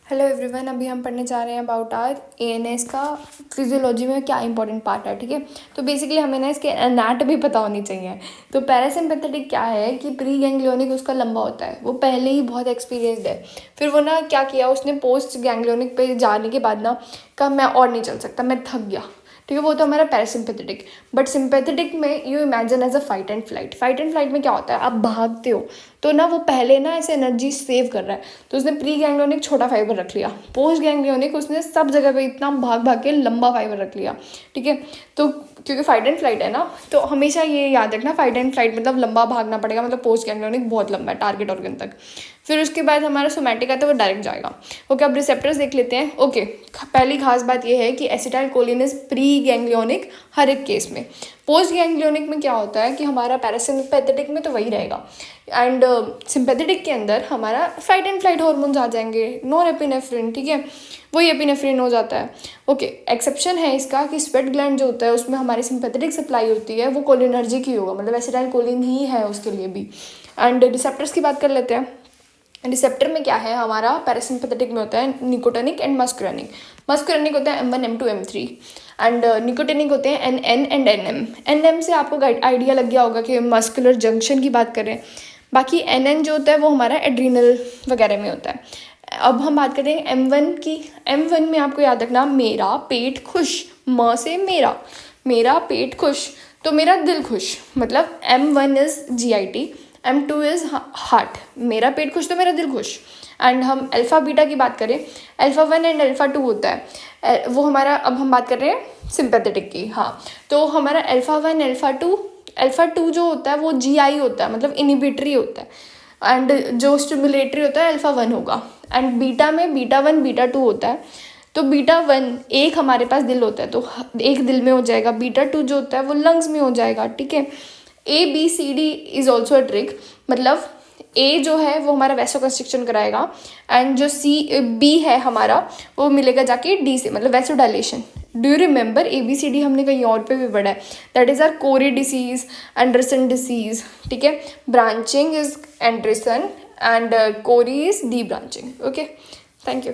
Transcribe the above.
Hello everyone, अभी हम पढ़ने जा रहे हैं अबाउट आर एएनएस का फिजियोलॉजी में क्या इंपॉर्टेंट पार्ट है। ठीक है, तो बेसिकली हमें ना इसके एनाटॉमी पता होनी चाहिए। तो पैरासिम्पैथेटिक क्या है कि प्री गैंग्लियोनिक उसका लंबा होता है, वो पहले ही बहुत एक्सपीरियंसड है। फिर वो ना क्या किया उसने, पोस्ट गैंग्लियोनिक पे जाने के बाद ना कहा मैं और नहीं चल सकता, मैं थक गया। ठीक है, वो तो हमारा पैरासिम्पैथेटिक। बट सिम्पैथेटिक में you imagine as a fight and flight. Fight and flight में क्या होता है, आप भागते हो तो ना वो पहले ना ऐसे एनर्जी सेव कर रहा है, तो उसने प्री गैंग्लियोनिक छोटा फाइबर रख लिया, पोस्ट गैंग्लियोनिक उसने सब जगह पे इतना भाग भाग के लंबा फाइबर रख लिया। ठीक है, तो क्योंकि फाइट एंड फ्लाइट है ना, तो हमेशा ये याद रखना फाइट एंड फ्लाइट मतलब लंबा भागना पड़ेगा, मतलब पोस्ट गैंग्लियोनिक बहुत लंबा है टारगेट ऑर्गन तक। फिर उसके बाद हमारा सोमैटिक आता है, वो डायरेक्ट जाएगा। ओके, अब रिसेप्टर्स देख लेते हैं। ओके, पहली खास बात ये है कि एसिटाइलकोलिन इज प्री गैंग्लियोनिक हर एक केस में। पोस्ट गैंग्लियोनिक में क्या होता है कि हमारा पैरासिम्पैथेटिक में तो वही रहेगा, एंड सिंपैथेटिक के अंदर हमारा फाइट एंड फ्लाइट हार्मोन्स आ जाएंगे, नॉरएपिनेफ्रिन। ठीक है, वही एपिनेफ्रिन हो जाता है। ओके, एक्सेप्शन है इसका कि स्वेट ग्लैंड जो होता है उसमें हमारी सिंपैथेटिक सप्लाई होती है, वो कोलिनर्जिक ही होगा, मतलब एसिटाइलकोलिन ही है उसके लिए भी। एंड रिसेप्टर्स की बात कर लेते हैं। रिसेप्टर में क्या है, हमारा पैरासिम्पैथेटिक में होता है निकोटिनिक एंड मस्कुरानिक। मस्कुरानिक होता है M1 M2 M3 and nicotinic होते हैं NN एंड NM। NM से आपको आइडिया लग गया होगा कि मस्कुलर जंक्शन की बात करें। बाकी NN जो होता है वो हमारा एड्रीनल वगैरह में होता है। अब हम बात करें M1 की। M1 में आपको याद रखना, मेरा पेट खुश, म से मेरा पेट खुश, तो मेरा दिल खुश, मतलब M1 is GIT, M2 is heart, मेरा पेट खुश तो मेरा दिल खुश। एंड हम अल्फ़ा बीटा की बात करें, अल्फ़ा 1 एंड अल्फ़ा 2 होता है वो हमारा। अब हम बात कर रहे हैं सिंपैथेटिक की। हाँ, तो हमारा अल्फ़ा 1 अल्फ़ा 2 जो होता है वो GI होता है, मतलब इनिबिटरी होता है, एंड जो स्टिमुलेटरी होता है अल्फ़ा 1 होगा। एंड बीटा में बीटा 1 बीटा 2 होता है। तो बीटा 1 एक हमारे पास दिल होता है, तो एक दिल में हो जाएगा। बीटा 2 जो होता है वो लंग्स में हो जाएगा। ठीक है, ABCD is also a trick, मतलब A जो है वो हमारा वैसो कंस्ट्रिक्शन कराएगा, एंड जो B है हमारा वो मिलेगा जाके D से, मतलब वैसो dilation. Do you remember ABCD हमने कहीं और पे भी पढ़ा है, that is our Cori disease, Andersen disease. ठीक है, branching is Andersen and Cori is debranching. Okay, thank you.